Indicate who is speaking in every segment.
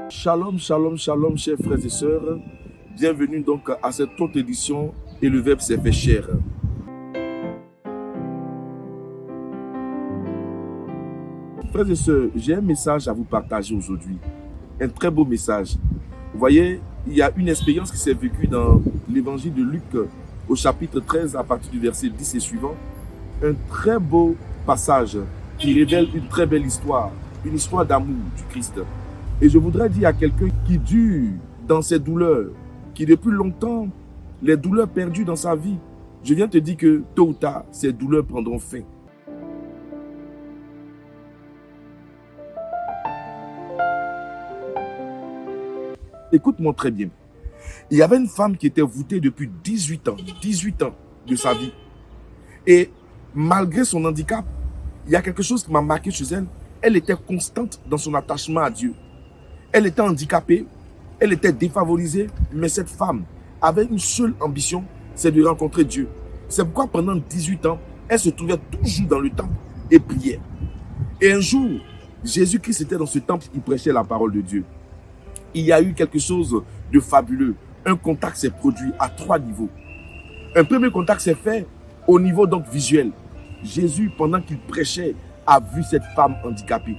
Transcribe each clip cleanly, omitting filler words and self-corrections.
Speaker 1: Shalom, shalom, shalom, chers frères et sœurs. Bienvenue donc à cette autre édition et le Verbe s'est fait chair. Frères et sœurs, j'ai un message à vous partager aujourd'hui. Un très beau message. Vous voyez, il y a une expérience qui s'est vécue dans l'évangile de Luc au chapitre 13 à partir du verset 10 et suivant. Un très beau passage qui révèle une très belle histoire, une histoire d'amour du Christ. Et je voudrais dire à quelqu'un qui dure dans ses douleurs, qui depuis longtemps, les douleurs perdues dans sa vie, je viens te dire que tôt ou tard, ces douleurs prendront fin. Écoute-moi très bien. Il y avait une femme qui était voûtée depuis 18 ans de sa vie. Et malgré son handicap, il y a quelque chose qui m'a marqué chez elle. Elle était constante dans son attachement à Dieu. Elle était handicapée, elle était défavorisée, mais cette femme avait une seule ambition, c'est de rencontrer Dieu. C'est pourquoi pendant 18 ans, elle se trouvait toujours dans le temple et priait. Et un jour, Jésus-Christ était dans ce temple, il prêchait la parole de Dieu. Il y a eu quelque chose de fabuleux. Un contact s'est produit à 3 niveaux. Un premier contact s'est fait au niveau donc visuel. Jésus, pendant qu'il prêchait, a vu cette femme handicapée.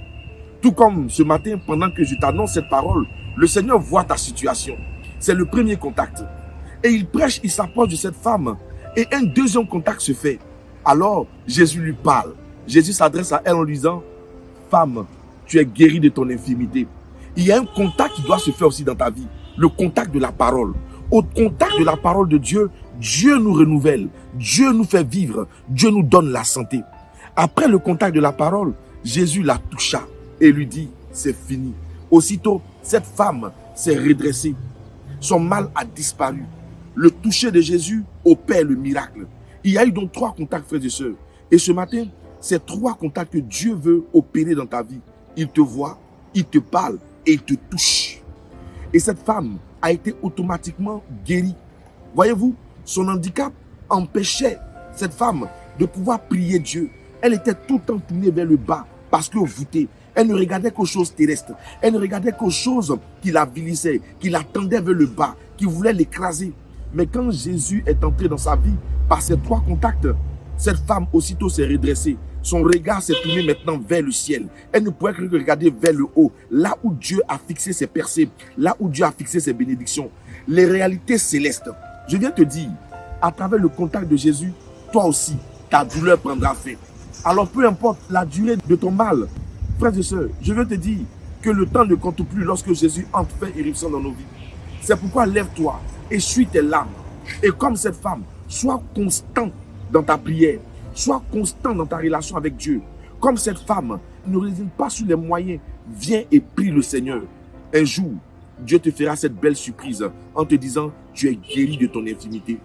Speaker 1: Tout comme ce matin, pendant que je t'annonce cette parole, le Seigneur voit ta situation. C'est le premier contact. Et il prêche, il s'approche de cette femme. Et un deuxième contact se fait. Alors, Jésus lui parle. Jésus s'adresse à elle en lui disant, « Femme, tu es guérie de ton infirmité. » Il y a un contact qui doit se faire aussi dans ta vie. Le contact de la parole. Au contact de la parole de Dieu, Dieu nous renouvelle. Dieu nous fait vivre. Dieu nous donne la santé. Après le contact de la parole, Jésus la toucha et lui dit, c'est fini. Aussitôt, cette femme s'est redressée. Son mal a disparu. Le toucher de Jésus opère le miracle. Il y a eu donc 3 contacts, frères et sœurs. Et ce matin, c'est 3 contacts que Dieu veut opérer dans ta vie. Il te voit, il te parle et il te touche. Et cette femme a été automatiquement guérie. Voyez-vous, son handicap empêchait cette femme de pouvoir prier Dieu. Elle était tout le temps tournée vers le bas parce que voûtée. Elle ne regardait qu'aux choses terrestres. Elle ne regardait qu'aux choses qui la vilissaient, qui la tendaient vers le bas, qui voulaient l'écraser. Mais quand Jésus est entré dans sa vie, par ces 3 contacts, cette femme aussitôt s'est redressée. Son regard s'est tourné maintenant vers le ciel. Elle ne pouvait que regarder vers le haut, là où Dieu a fixé ses percées, là où Dieu a fixé ses bénédictions. Les réalités célestes. Je viens te dire, à travers le contact de Jésus, toi aussi, ta douleur prendra fin. Alors peu importe la durée de ton mal, frères et sœurs, je veux te dire que le temps ne compte plus lorsque Jésus entre fait irruption dans nos vies. C'est pourquoi lève-toi, essuie tes larmes. Et comme cette femme, sois constant dans ta prière. Sois constant dans ta relation avec Dieu. Comme cette femme, ne résigne pas sur les moyens. Viens et prie le Seigneur. Un jour, Dieu te fera cette belle surprise en te disant, tu es guéri de ton infirmité.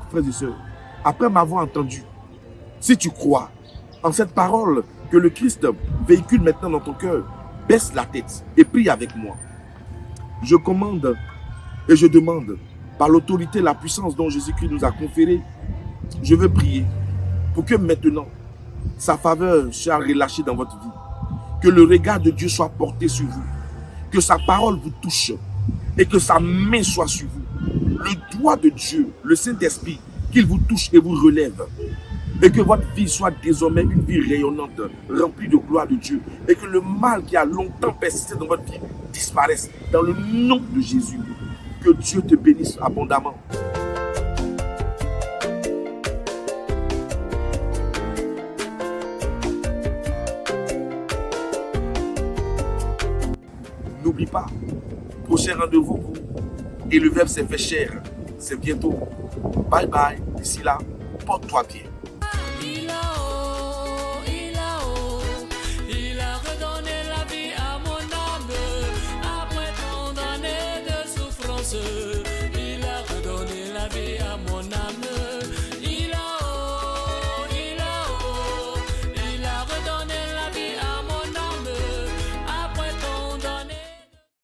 Speaker 1: Frères et sœurs, après m'avoir entendu, si tu crois en cette parole que le Christ véhicule maintenant dans ton cœur, baisse la tête et prie avec moi. Je commande et je demande, par l'autorité et la puissance dont Jésus-Christ nous a conféré, je veux prier pour que maintenant, sa faveur soit relâchée dans votre vie. Que le regard de Dieu soit porté sur vous. Que sa parole vous touche et que sa main soit sur vous. Le doigt de Dieu, le Saint-Esprit, qu'il vous touche et vous relève. Et que votre vie soit désormais une vie rayonnante, remplie de gloire de Dieu. Et que le mal qui a longtemps persisté dans votre vie disparaisse. Dans le nom de Jésus. Que Dieu te bénisse abondamment. N'oublie pas, prochain rendez-vous et le Verbe s'est fait chair. C'est bientôt. Bye bye. D'ici là, porte-toi bien.